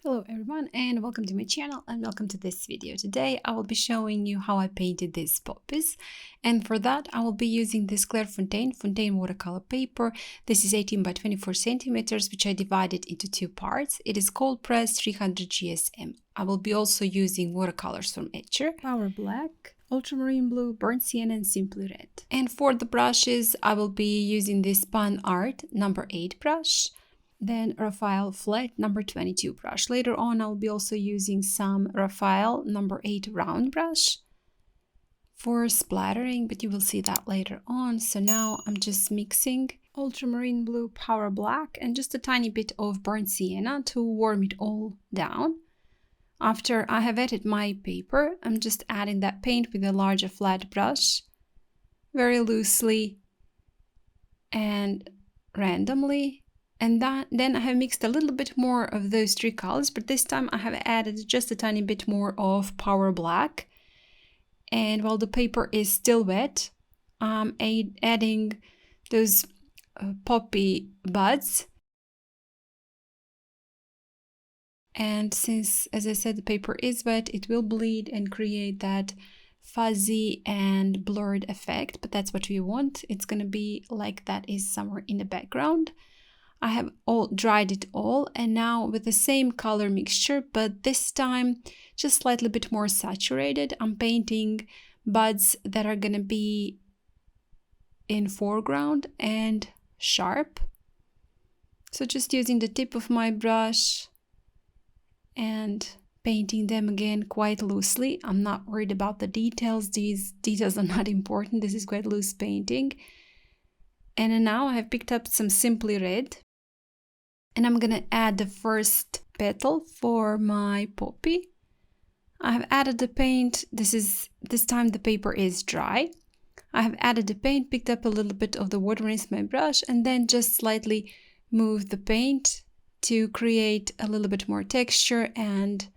Hello everyone and welcome to my channel and welcome to this video. Today I will be showing you how I painted these poppies, and for that I will be using this Clairefontaine Fontaine watercolor paper. This is 18 by 24 centimeters, which I divided into two parts. It is cold pressed 300 GSM. I will be also using watercolors from Etchr, Power Black, Ultramarine Blue, Burnt Sienna and Simply Red. And for the brushes I will be using this Panart number 8 brush, then Raphael flat number 22 brush. Later on I'll be also using some Raphael number 8 round brush for splattering, but you will see that later on. So now I'm just mixing ultramarine blue, power black and just a tiny bit of burnt sienna to warm it all down. After I have wetted my paper, I'm just adding that paint with a larger flat brush very loosely and randomly. And then I have mixed a little bit more of those three colors, but this time I have added just a tiny bit more of Power Black. And while the paper is still wet, I'm adding those poppy buds. And since, as I said, the paper is wet, it will bleed and create that fuzzy and blurred effect, but that's what we want. It's going to be like that is somewhere in the background. I have all dried it all, and now with the same color mixture, but this time just slightly bit more saturated, I'm painting buds that are gonna be in foreground and sharp. So just using the tip of my brush and painting them again quite loosely. I'm not worried about the details. These details are not important. This is quite loose painting. And then now I have picked up some Simply Red. And I'm gonna add the first petal for my poppy. I have added the paint. This time the paper is dry. I have added the paint, picked up a little bit of the water into my brush, and then just slightly moved the paint to create a little bit more texture and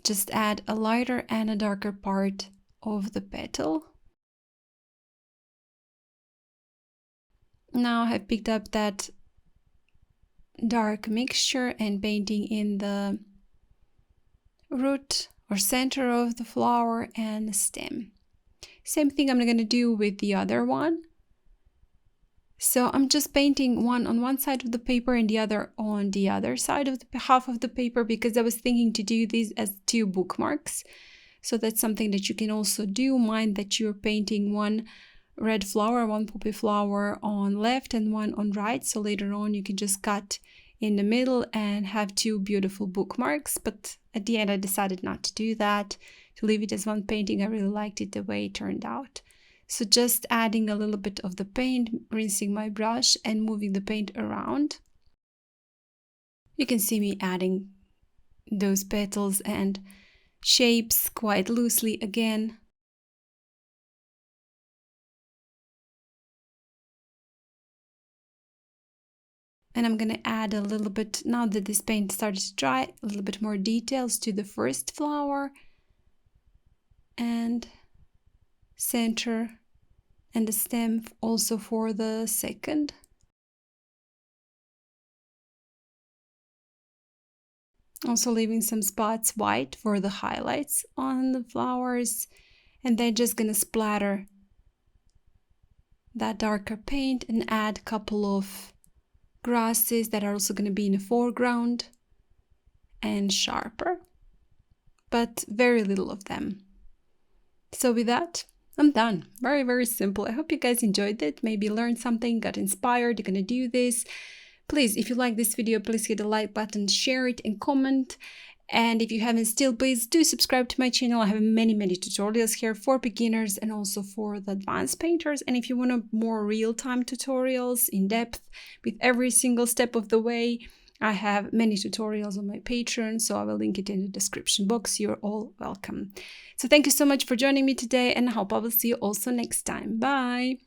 just add a lighter and a darker part of the petal. Now I have picked up that dark mixture and painting in the root or center of the flower and the stem. Same thing I'm going to do with the other one. So I'm just painting one on one side of the paper and the other on the other side of the half of the paper, because I was thinking to do these as two bookmarks. So that's something that you can also do. Mind that you're painting one red flower, one poppy flower on left and one on right, so later on you can just cut in the middle and have two beautiful bookmarks. But at the end I decided not to do that, to leave it as one painting. I really liked it the way it turned out. So just adding a little bit of the paint, rinsing my brush and moving the paint around. You can see me adding those petals and shapes quite loosely again. And I'm going to add a little bit, now that this paint started to dry, a little bit more details to the first flower and center and the stem also for the second. Also leaving some spots white for the highlights on the flowers, and then just going to splatter that darker paint and add a couple of grasses that are also going to be in the foreground and sharper, but very little of them. So with that, I'm done. Very, very simple. I hope you guys enjoyed it, maybe learned something, got inspired. You're going to do this. Please, if you like this video, please hit the like button, share it and comment. And if you haven't still, please do subscribe to my channel. I have many tutorials here for beginners and also for the advanced painters. And if you want more real-time tutorials in depth with every single step of the way, I have many tutorials on my Patreon, so I will link it in the description box. You're all welcome. So thank you so much for joining me today, and I hope I will see you also next time. Bye!